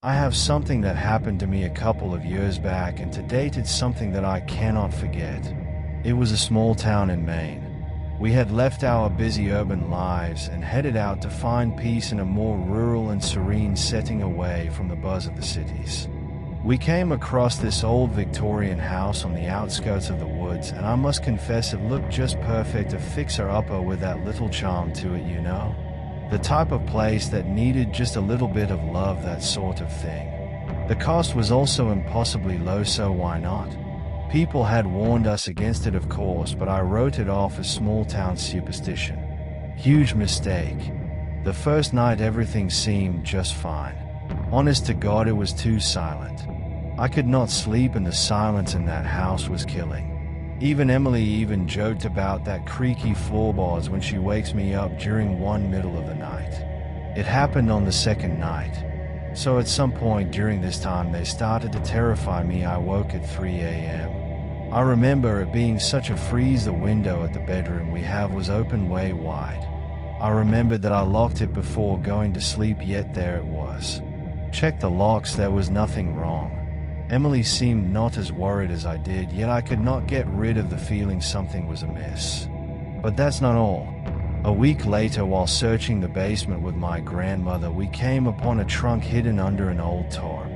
I have something that happened to me a couple of years back, and to date it's something that I cannot forget. It was a small town in Maine. We had left our busy urban lives and headed out to find peace in a more rural and serene setting away from the buzz of the cities. We came across this old Victorian house on the outskirts of the woods, and I must confess it looked just perfect, a fixer-upper with that little charm to it, you know? The type of place that needed just a little bit of love, that sort of thing. The cost was also impossibly low, so why not? People had warned us against it, of course, but I wrote it off as small-town superstition. Huge mistake. The first night everything seemed just fine. Honest to God, it was too silent. I could not sleep, and the silence in that house was killing. Even Emily even joked about that creaky floorboards when she wakes me up during one middle of the night. It happened on the second night. So at some point during this time they started to terrify me. I woke at 3 a.m. I remember it being such a freeze. The window at the bedroom we have was open way wide. I remembered that I locked it before going to sleep, yet there it was. Checked the locks, there was nothing wrong. Emily seemed not as worried as I did, yet I could not get rid of the feeling something was amiss. But that's not all. A week later, while searching the basement with my grandmother, we came upon a trunk hidden under an old tarp.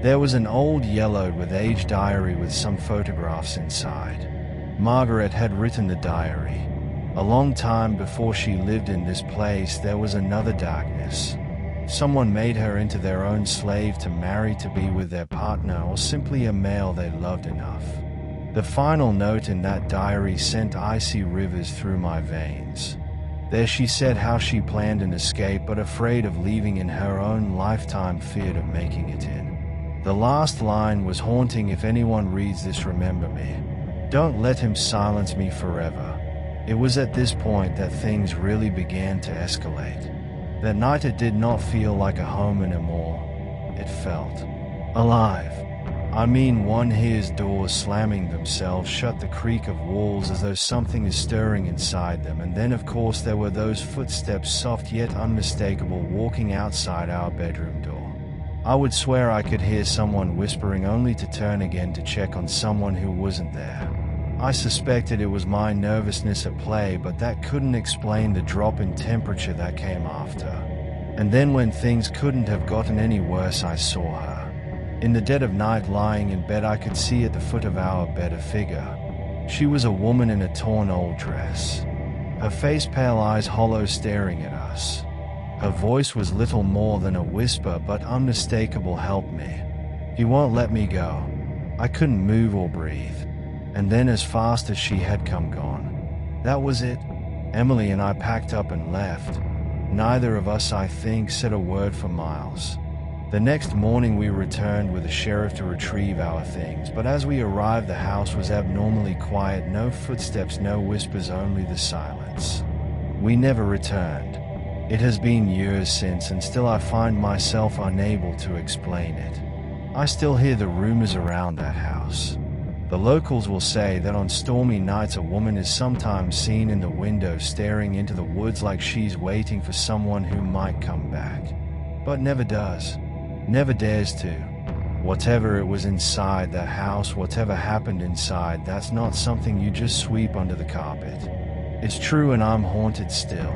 There was an old yellowed with age diary with some photographs inside. Margaret had written the diary. A long time before she lived in this place, there was another darkness. Someone made her into their own slave to marry, to be with their partner, or simply a male they loved enough. The final note in that diary sent icy rivers through my veins. There she said how she planned an escape, but afraid of leaving in her own lifetime, feared of making it in. The last line was haunting. If anyone reads this, remember me. Don't let him silence me forever. It was at this point that things really began to escalate. That night it did not feel like a home anymore. It felt alive. I mean, one hears doors slamming themselves shut, the creak of walls as though something is stirring inside them, and then of course there were those footsteps, soft yet unmistakable, walking outside our bedroom door. I would swear I could hear someone whispering, only to turn again to check on someone who wasn't there. I suspected it was my nervousness at play, but that couldn't explain the drop in temperature that came after. And then when things couldn't have gotten any worse, I saw her. In the dead of night, lying in bed, I could see at the foot of our bed a figure. She was a woman in a torn old dress. Her face pale, eyes hollow, staring at us. Her voice was little more than a whisper, but unmistakable. Help me. He won't let me go. I couldn't move or breathe. And then, as fast as she had come, gone. That was it. Emily and I packed up and left. Neither of us, I think, said a word for miles. The next morning we returned with the sheriff to retrieve our things, but as we arrived the house was abnormally quiet. No footsteps, no whispers, only the silence. We never returned. It has been years since, and still I find myself unable to explain it. I still hear the rumors around that house. The locals will say that on stormy nights a woman is sometimes seen in the window staring into the woods like she's waiting for someone who might come back. But never does. Never dares to. Whatever it was inside that house, whatever happened inside, that's not something you just sweep under the carpet. It's true, and I'm haunted still.